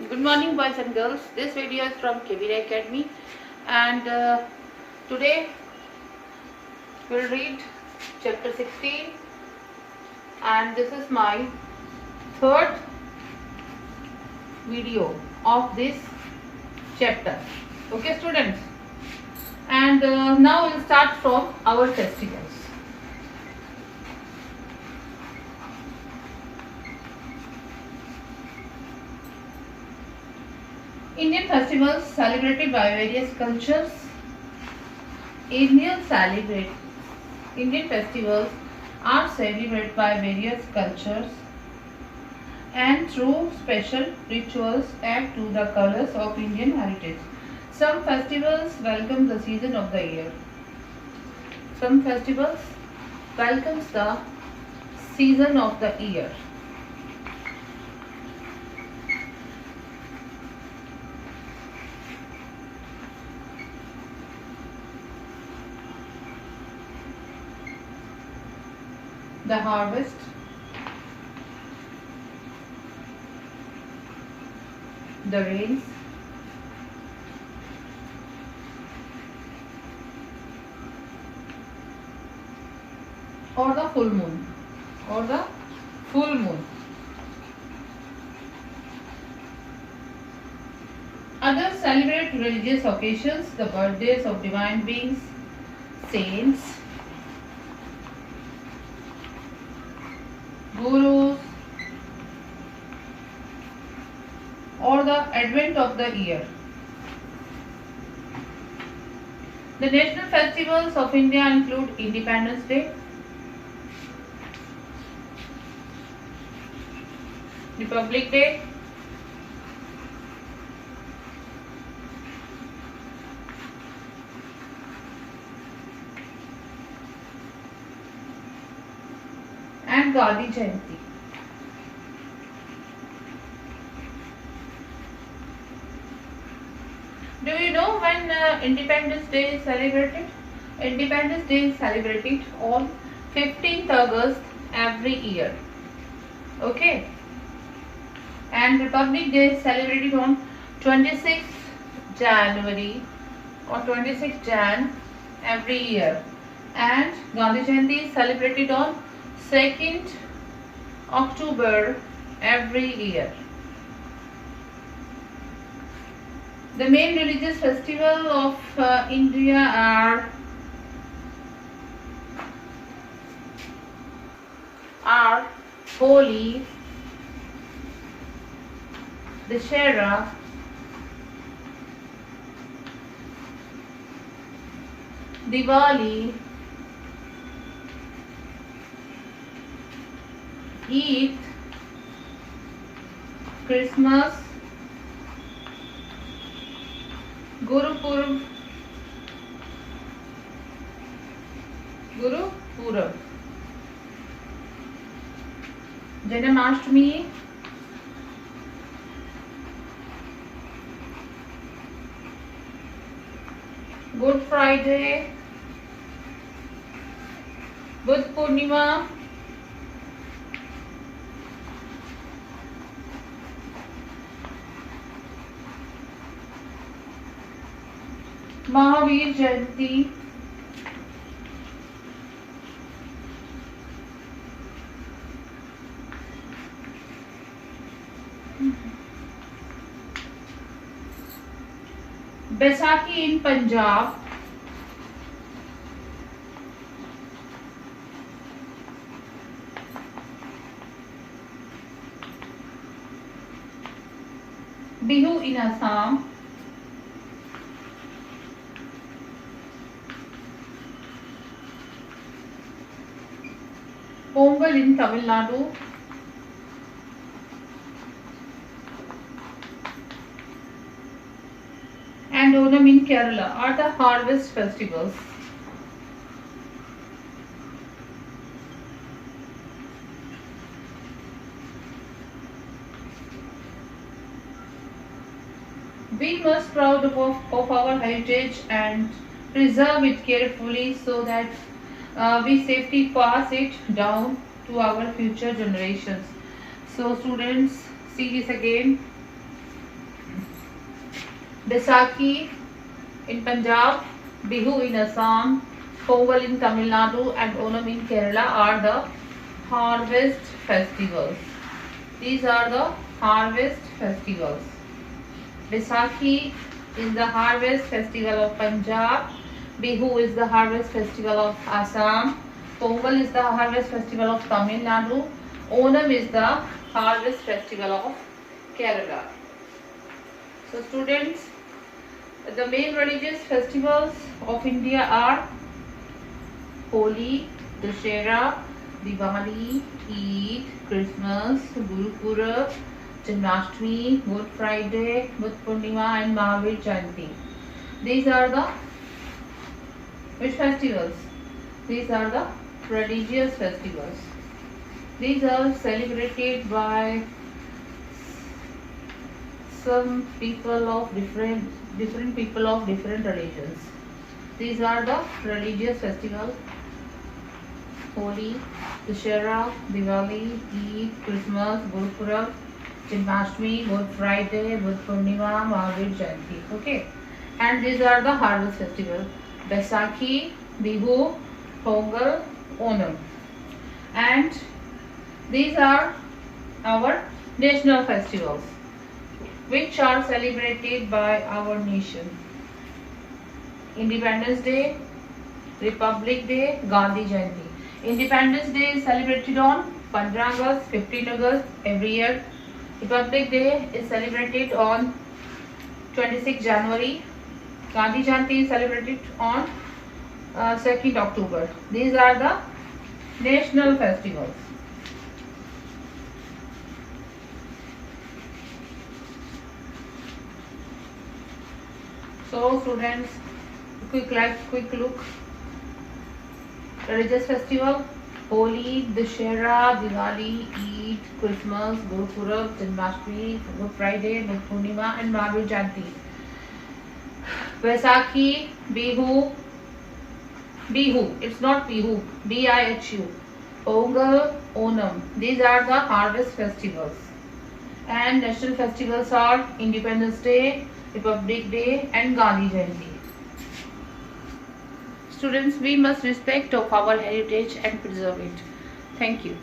Good morning, boys and girls. This video is from KVR Academy, and today we'll read chapter 16, and this is my third video of this chapter. Okay, students, and now we'll start from our festivals. Indian festivals celebrated by various cultures. Indian festivals are celebrated by various cultures and through special rituals add to the colors of Indian heritage. Some festivals welcome the season of the year. Some festivals welcomes the season of the year. The harvest, the rains, or the full moon, Others celebrate religious occasions, the birthdays of divine beings, saints, gurus, or the advent of the year. The national festivals of India include Independence Day, Republic Day, and Gandhi Jayanti. Do you know when Independence Day is celebrated? Independence Day is celebrated on 15th August every year. Okay. And Republic Day is celebrated on 26th January or 26th Jan every year. And Gandhi Jayanti is celebrated on 2nd October every year. The main religious festival of India are Holi, Dussehra, Diwali, Eid, Christmas, Guru Purab, Janmashtami, Good Friday, Buddha Purnima, Mahavir Jayanti, Baisakhi in Punjab, Bihu in Assam, Pongal in Tamil Nadu, and Onam in Kerala are the harvest festivals. We must proud of our heritage and preserve it carefully so that we safely pass it down to our future generations. So students, see this again. Baisakhi in Punjab, Bihu in Assam, Pongal in Tamil Nadu and Onam in Kerala are the harvest festivals. These are the harvest festivals. Baisakhi is the harvest festival of Punjab, Bihu is the harvest festival of Assam, Pongal is the harvest festival of Tamil Nadu, Onam is the harvest festival of Kerala. So students, the main religious festivals of India are Holi, Dussehra, Diwali, Eid, Christmas, Guru Purab, Janmashtami, Good Friday, Buddha Purnima and Mahavir Jayanti. These are the which festivals? These are the religious festivals. These are celebrated by some people of different people of different religions. These are the religious festivals: Holi, Dussehra, Diwali, Eid, Christmas, Guru Purab, Janmashtami, Good Friday, Buddha Purnima, Mahavir Jayanti. Okay, and these are the harvest festivals: Baisakhi, Bihu, Pongal, Onam, and these are our national festivals which are celebrated by our nation. Independence Day, Republic Day, Gandhi Jayanti. Independence Day is celebrated on 15 August, 15 August every year. Republic Day is celebrated on 26 January. Gandhi Jayanti is celebrated on 2nd October. These are the national festivals. So students, quick look. Religious festival: Holi, Dussehra, Diwali, Eid, Christmas, Guru Purab, Janmashtami, Good Friday, Buddha Purnima and Mahavir Jayanti. Baisakhi, Bihu, it's not Bihu, B-I-H-U. Pongal, Onam. These are the harvest festivals. And national festivals are Independence Day, Republic Day and Gandhi Jayanti. Students, we must respect of our heritage and preserve it. Thank you.